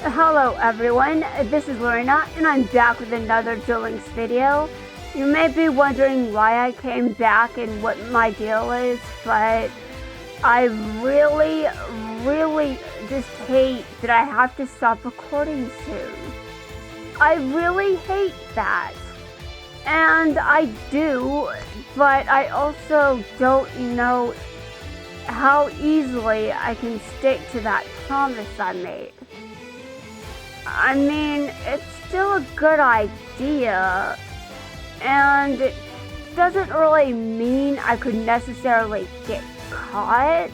Hello everyone, this is Lorena and I'm back with another Duel Links video. You may be wondering why I came back and what my deal is, but I really just hate that I have to stop recording soon. I really hate that. And I do, but I also don't know how easily I can stick to that promise I made. I mean, it's still a good idea, and it doesn't really mean I could necessarily get caught.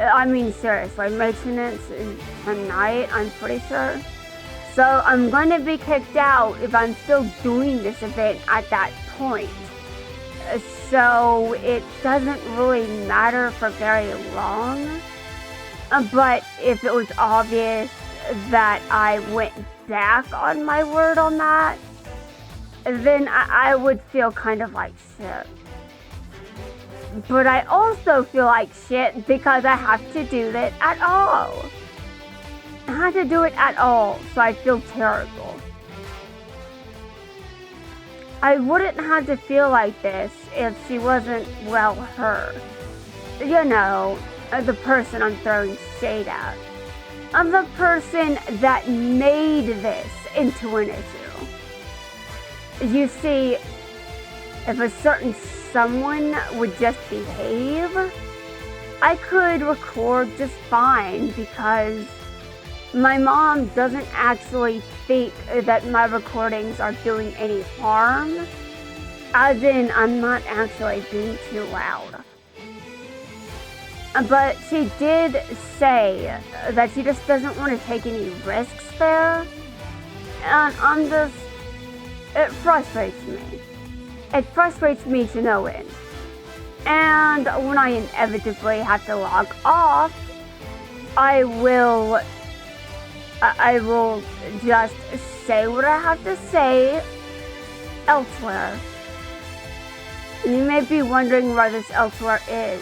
I mean, seriously, maintenance is tonight, I'm pretty sure. So I'm going to be kicked out if I'm still doing this event at that point. So it doesn't really matter for very long. But if it was obvious that I went back on my word on that, then I would feel kind of like shit. But I also feel like shit because I have to do it at all. I have to do it at all, so I feel terrible. I wouldn't have to feel like this if she wasn't, well, her. You know, the person I'm throwing shade at. I'm the person that made this into an issue. You see, if a certain someone would just behave, I could record just fine because my mom doesn't actually think that my recordings are doing any harm, as in I'm not actually being too loud. But she did say that she just doesn't want to take any risks there. And it frustrates me. It frustrates me to no end. And when I inevitably have to log off, I will just say what I have to say elsewhere. And you may be wondering where this elsewhere is.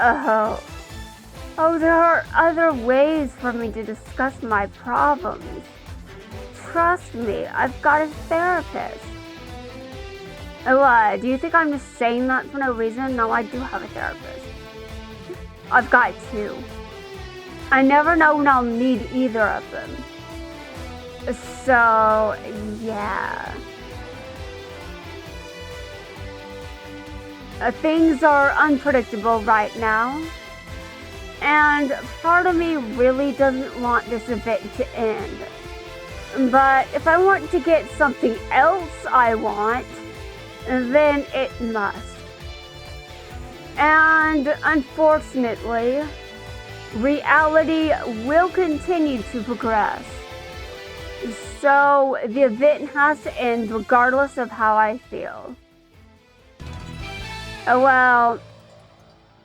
Oh, there are other ways for me to discuss my problems. Trust me, I've got a therapist. Do you think I'm just saying that for no reason? No, I do have a therapist. I've got two. I never know when I'll need either of them. So, yeah. Things are unpredictable right now, and part of me really doesn't want this event to end. But if I want to get something else I want, then it must. And unfortunately, reality will continue to progress. So the event has to end regardless of how I feel. Well,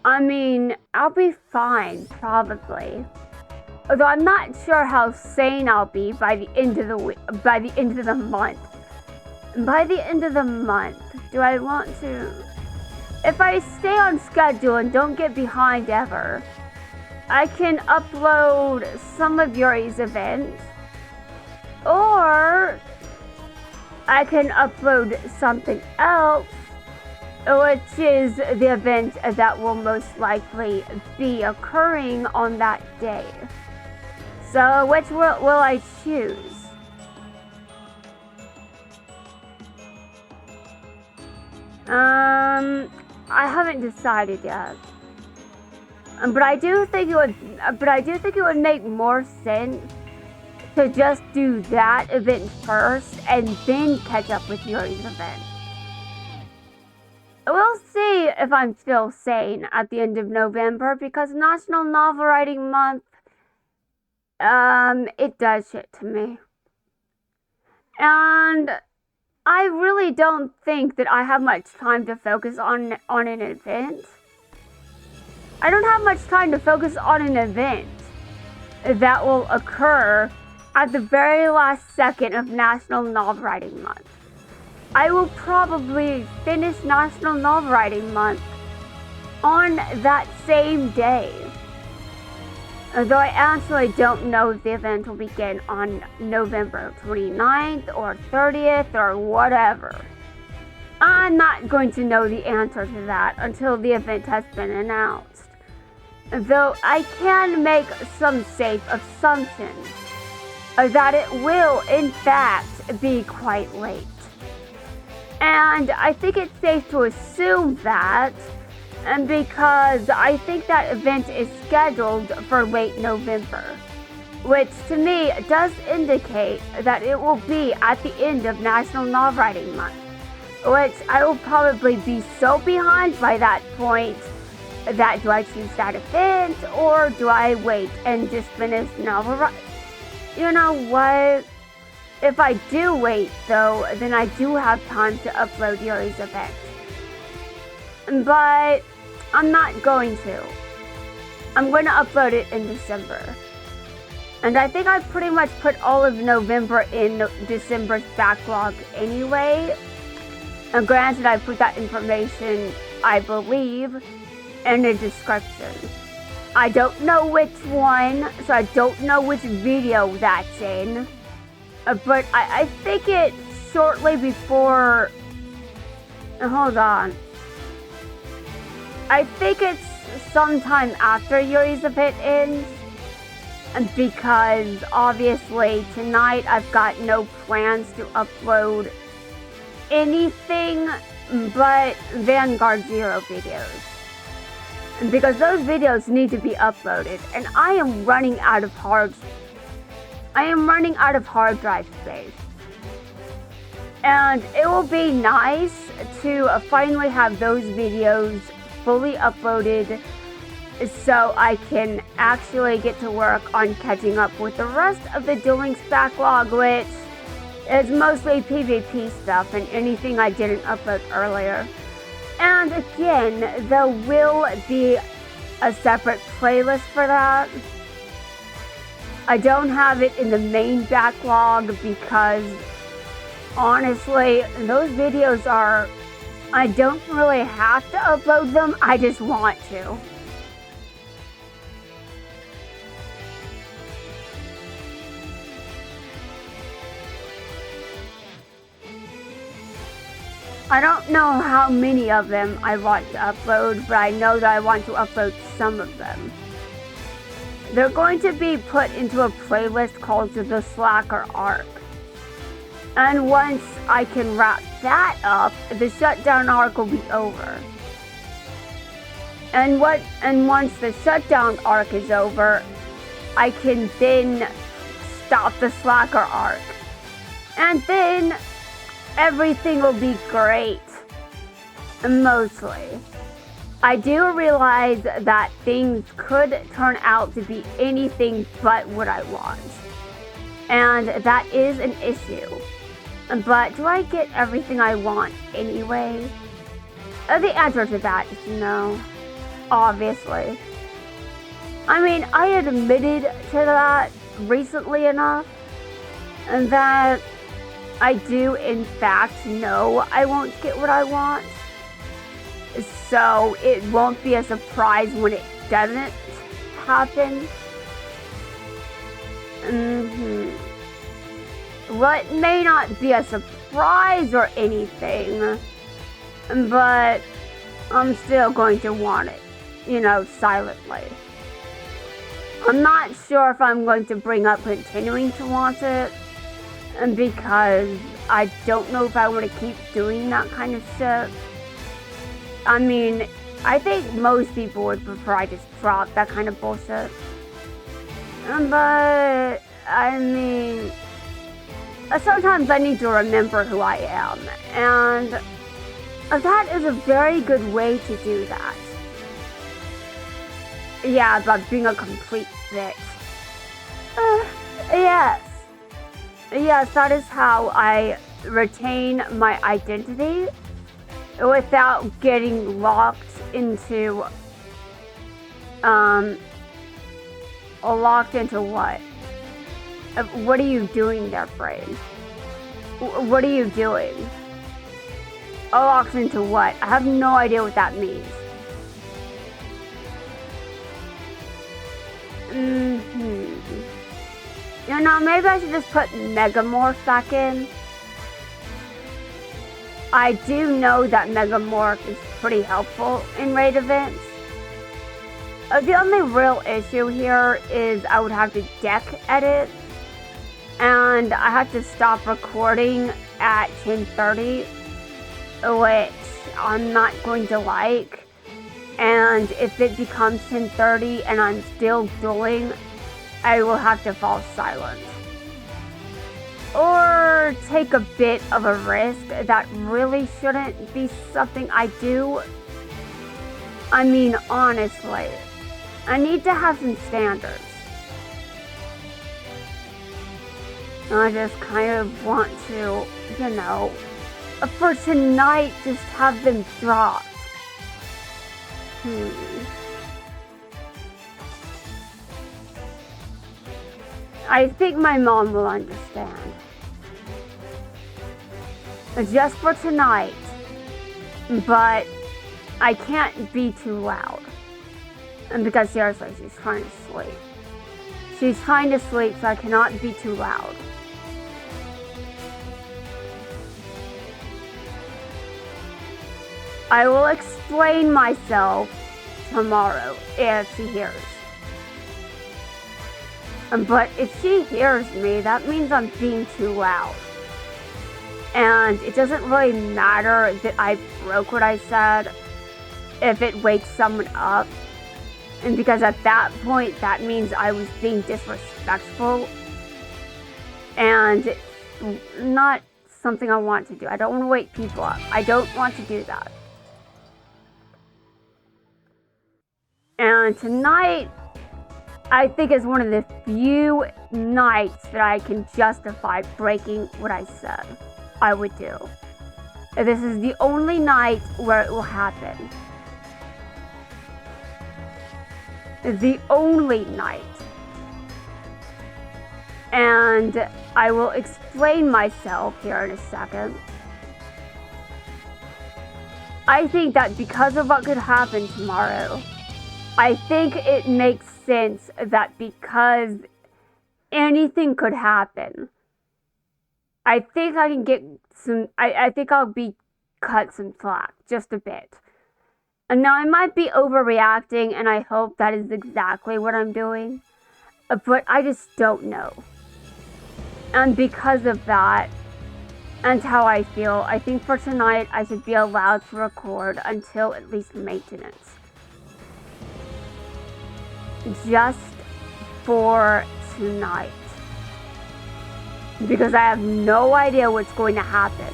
I mean, I'll be fine, probably. Although I'm not sure how sane I'll be by the end of the month. By the end of the month, do I want to? If I stay on schedule and don't get behind ever, I can upload some of Yuri's events, or I can upload something else, which is the event that will most likely be occurring on that day. So which will I choose? I haven't decided yet. But I do think it would make more sense to just do that event first and then catch up with Yuri's event. We'll see if I'm still sane at the end of November, because National Novel Writing Month, it does shit to me. And I really don't think that I have much time to focus on an event. I don't have much time to focus on an event that will occur at the very last second of National Novel Writing Month. I will probably finish National Novel Writing Month on that same day. Though I actually don't know if the event will begin on November 29th or 30th or whatever. I'm not going to know the answer to that until the event has been announced. Though I can make some safe assumptions that it will, in fact, be quite late. And I think it's safe to assume that, and because I think that event is scheduled for late November, which to me does indicate that it will be at the end of National Novel Writing Month, which I will probably be so behind by that point that do I choose that event or do I wait and just finish novel writing? You know what? If I do wait though, then I do have time to upload Yuri's event. But I'm not going to. I'm going to upload it in December. And I think I pretty much put all of November in December's backlog anyway. And granted, I put that information, I believe, in the description. I don't know which one, so I don't know which video that's in. But I think it's shortly before... Hold on. I think it's sometime after Yuri's event ends. Because obviously tonight I've got no plans to upload anything but Vanguard Zero videos. Because those videos need to be uploaded, and I am running out of hard drive space. And it will be nice to finally have those videos fully uploaded so I can actually get to work on catching up with the rest of the Duel Links backlog, which is mostly PvP stuff and anything I didn't upload earlier. And again, there will be a separate playlist for that. I don't have it in the main backlog because honestly, those videos are... I don't really have to upload them, I just want to. I don't know how many of them I want to upload, but I know that I want to upload some of them. They're going to be put into a playlist called the Slacker Arc. And once I can wrap that up, the shutdown arc will be over. And once the shutdown arc is over, I can then stop the Slacker arc. And then everything will be great. Mostly. I do realize that things could turn out to be anything but what I want. And that is an issue. But do I get everything I want anyway? The answer to that is no. Obviously. I mean, I admitted to that recently enough. And that I do in fact know I won't get what I want. So it won't be a surprise when it doesn't happen. What may not be a surprise or anything, but I'm still going to want it, you know, silently. I'm not sure if I'm going to bring up continuing to want it, because I don't know if I want to keep doing that kind of shit. I mean, I think most people would prefer I just drop that kind of bullshit. But, I mean, sometimes I need to remember who I am, and that is a very good way to do that. Yeah, about being a complete bitch. Yes. Yes, that is how I retain my identity without getting locked into, locked into what? What are you doing there, brain? What are you doing? Locked into what? I have no idea what that means. You know, maybe I should just put Megamorph back in. I do know that Megamorph is pretty helpful in raid events. The only real issue here is I would have to deck edit, and I have to stop recording at 10:30, which I'm not going to like. And if it becomes 10:30 and I'm still dueling, I will have to fall silent. Or take a bit of a risk that really shouldn't be something I do. I mean, honestly, I need to have some standards. I just kind of want to, you know, for tonight, just have them dropped. I think my mom will understand. Just for tonight. But I can't be too loud. And because seriously, she's trying to sleep. She's trying to sleep, so I cannot be too loud. I will explain myself tomorrow if she hears. But if she hears me, that means I'm being too loud. And it doesn't really matter that I broke what I said if it wakes someone up. And because at that point, that means I was being disrespectful. And it's not something I want to do. I don't want to wake people up. I don't want to do that. And tonight, I think is one of the few nights that I can justify breaking what I said I would do. This is the only night where it will happen. The only night. And I will explain myself here in a second. I think that because of what could happen tomorrow, I think it makes sense that because anything could happen, I think I can get some, I think I'll be cut some slack, just a bit. And now I might be overreacting, and I hope that is exactly what I'm doing, but I just don't know. And because of that, and how I feel, I think for tonight I should be allowed to record until at least maintenance. Just for tonight. Because I have no idea what's going to happen.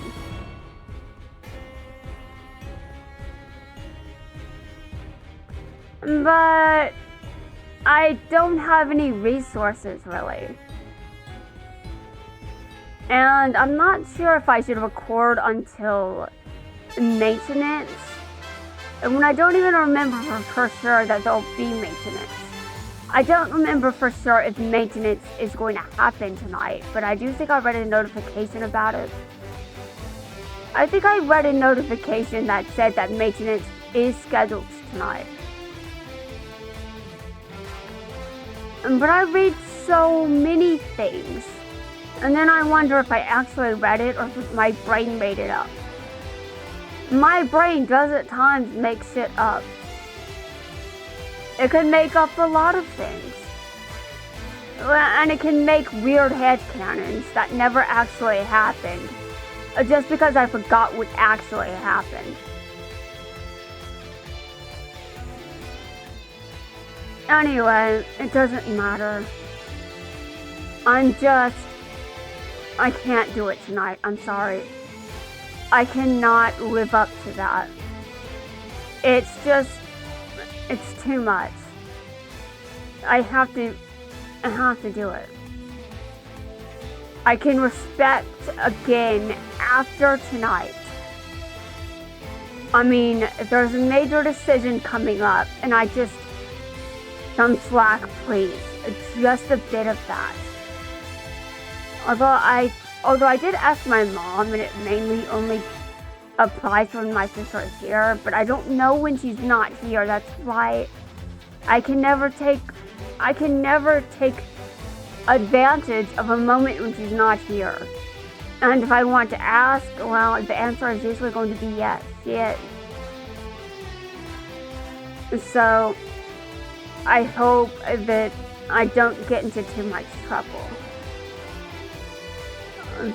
But I don't have any resources really. And I'm not sure if I should record until maintenance. And when I don't even remember for sure that there'll be maintenance. I don't remember for sure if maintenance is going to happen tonight, but I do think I read a notification about it. I think I read a notification that said that maintenance is scheduled tonight. But I read so many things, and then I wonder if I actually read it or if my brain made it up. My brain does at times make shit up. It can make up a lot of things. And it can make weird headcanons that never actually happened. Just because I forgot what actually happened. Anyway, it doesn't matter. I can't do it tonight. I'm sorry. I cannot live up to that. It's too much. I have to do it. I can respect again after tonight. I mean, there's a major decision coming up, and some slack, please. Just a bit of that. Although I did ask my mom, and it mainly only applies when my sister is here, but I don't know when she's not here. That's why I can never take I can never take advantage of a moment when she's not here. And if I want to ask, well, the answer is usually going to be yes, she is. So, I hope that I don't get into too much trouble.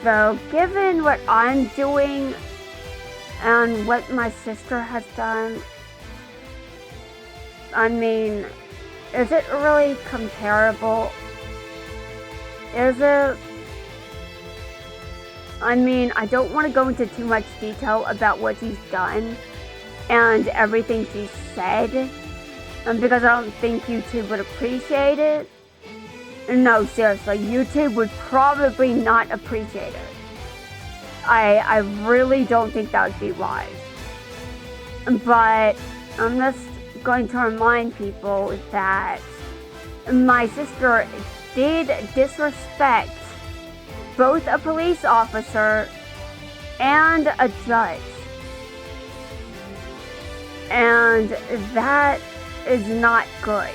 Though, given what I'm doing and what my sister has done, I mean, is it really comparable? Is it? I mean, I don't want to go into too much detail about what she's done and everything she's said, because I don't think YouTube would appreciate it. No, seriously, YouTube would probably not appreciate it. I really don't think that would be wise. But I'm just going to remind people that my sister did disrespect both a police officer and a judge. And that is not good.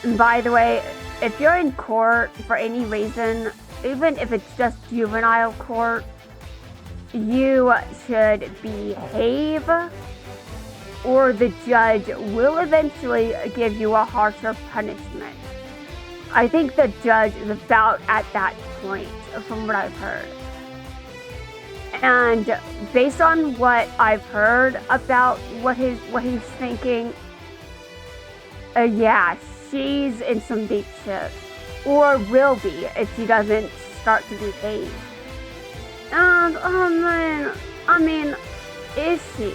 And by the way, if you're in court for any reason, even if it's just juvenile court, you should behave, or the judge will eventually give you a harsher punishment. I think the judge is about at that point, from what I've heard. And based on what I've heard about what he's thinking, yeah, she's in some deep shit. Or will be if she doesn't start to behave. And, I mean, is she?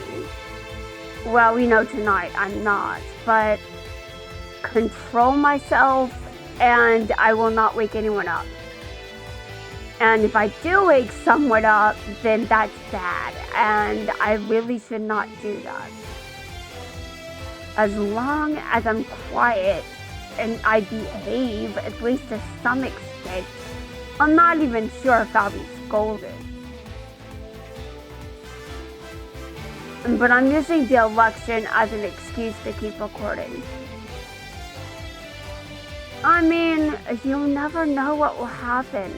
Well, we know tonight I'm not, but control myself and I will not wake anyone up. And if I do wake someone up, then that's bad, and I really should not do that. As long as I'm quiet and I behave, at least to some extent, I'm not even sure if I'll be scolded. But I'm using the election as an excuse to keep recording. I mean, you'll never know what will happen.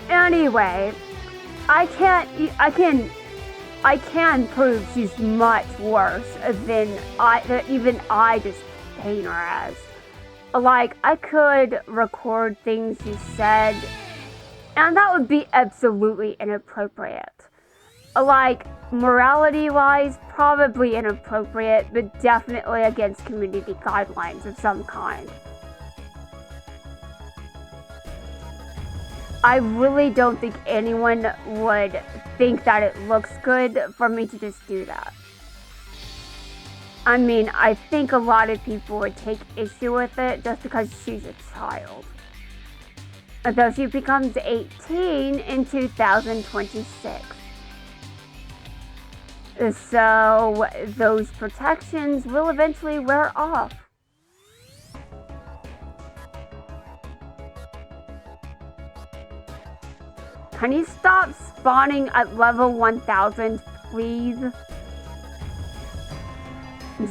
Anyway, I can prove she's much worse than even I just paint her as. Like, I could record things she said, and that would be absolutely inappropriate. Like, morality-wise, probably inappropriate, but definitely against community guidelines of some kind. I really don't think anyone would think that it looks good for me to just do that. I mean, I think a lot of people would take issue with it just because she's a child. Although she becomes 18 in 2026. So those protections will eventually wear off. Can you stop spawning at level 1000, please?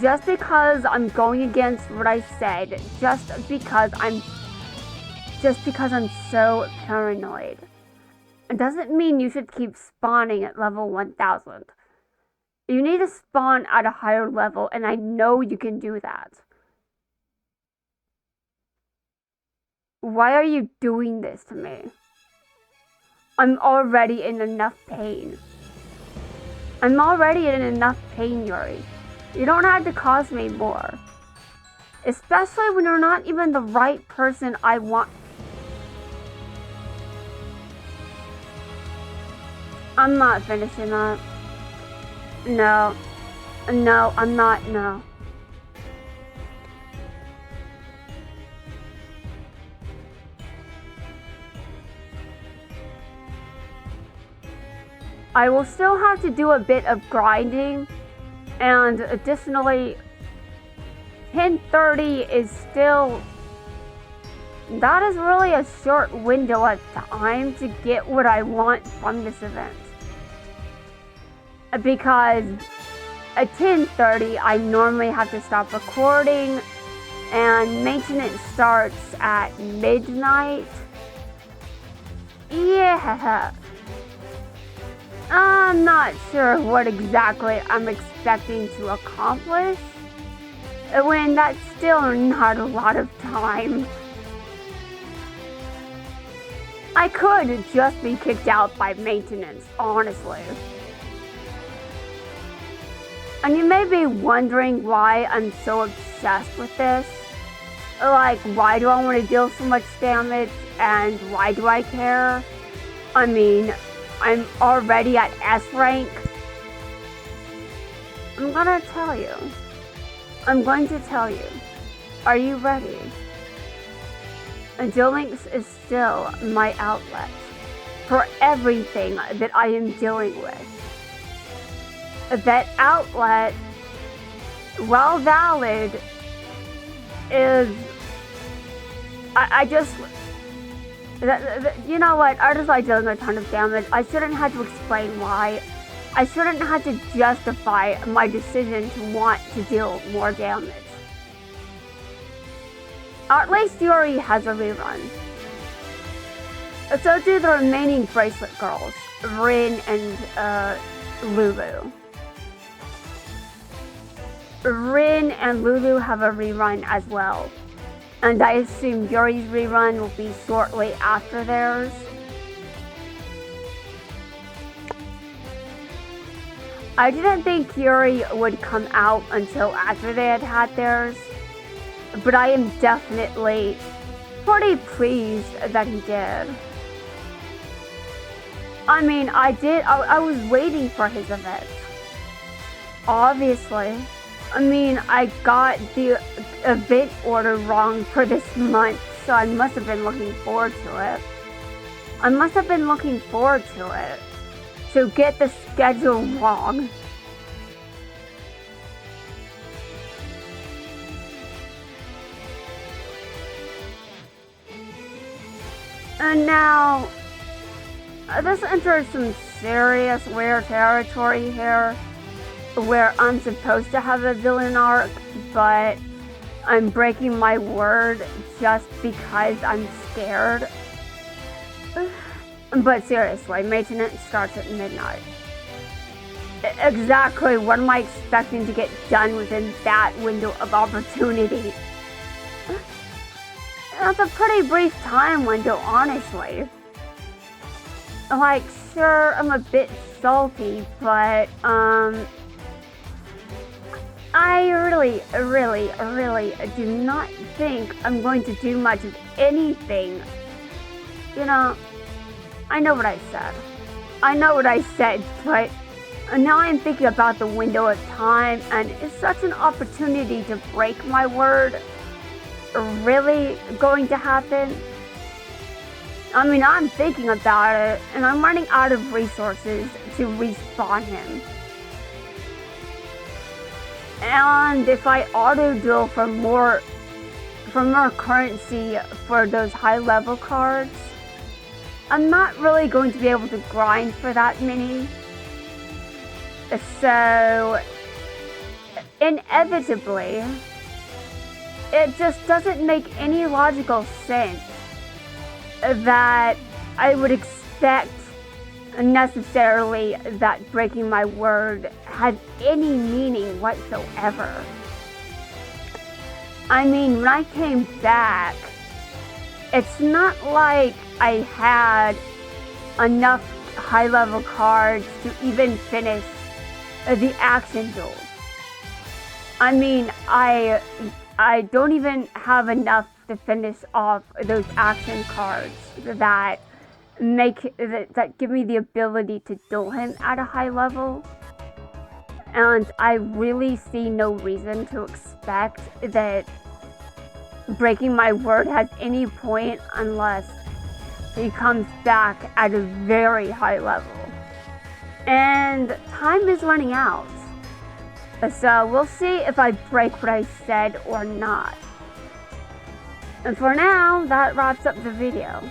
Just because I'm going against what I said, just because I'm so paranoid, it doesn't mean you should keep spawning at level 1000. You need to spawn at a higher level, and I know you can do that. Why are you doing this to me? I'm already in enough pain. I'm already in enough pain, Yuri. You don't have to cause me more. Especially when you're not even the right person I want. I'm not finishing that. No. No, I'm not, no. I will still have to do a bit of grinding, and additionally, 10:30 is still... That is really a short window of time to get what I want from this event. Because at 10:30, I normally have to stop recording, and maintenance starts at midnight. Yeah. I'm not sure what exactly I'm expecting to accomplish, when that's still not a lot of time. I could just be kicked out by maintenance, honestly. And you may be wondering why I'm so obsessed with this. Like, why do I want to deal so much damage, and why do I care? I mean, I'm already at S rank. I'm gonna tell you. I'm going to tell you. Are you ready? Duel Links is still my outlet for everything that I am dealing with. That outlet, while valid, is... I just... You know what? I just like dealing a ton of damage. I shouldn't have to explain why. I shouldn't have to justify my decision to want to deal more damage. At least Yuri has a rerun. So do the remaining bracelet girls, Rin and Lulu. Rin and Lulu have a rerun as well. And I assume Yuri's rerun will be shortly after theirs. I didn't think Yuri would come out until after they had theirs, but I am definitely pretty pleased that he did. I mean, I was waiting for his event. Obviously. I mean, I got the event order wrong for this month, so I must have been looking forward to it. To get the schedule wrong. And now, this enters some serious weird territory here, where I'm supposed to have a villain arc, but I'm breaking my word just because I'm scared. But seriously, maintenance starts at midnight. Exactly what am I expecting to get done within that window of opportunity? That's a pretty brief time window, honestly. Like, sure, I'm a bit salty, but, I really do not think I'm going to do much of anything. You know, I know what I said, but now I'm thinking about the window of time, and is such an opportunity to break my word really going to happen? I mean, I'm thinking about it, and I'm running out of resources to respawn him. And if I auto-duel for more currency for those high-level cards, I'm not really going to be able to grind for that many. So, inevitably, it just doesn't make any logical sense that I would expect necessarily that breaking my word has any meaning whatsoever. I mean, when I came back, it's not like I had enough high-level cards to even finish the action duels. I mean, I don't even have enough to finish off those action cards that give me the ability to duel him at a high level. And I really see no reason to expect that breaking my word has any point unless he comes back at a very high level. And time is running out. So we'll see if I break what I said or not. And for now, that wraps up the video.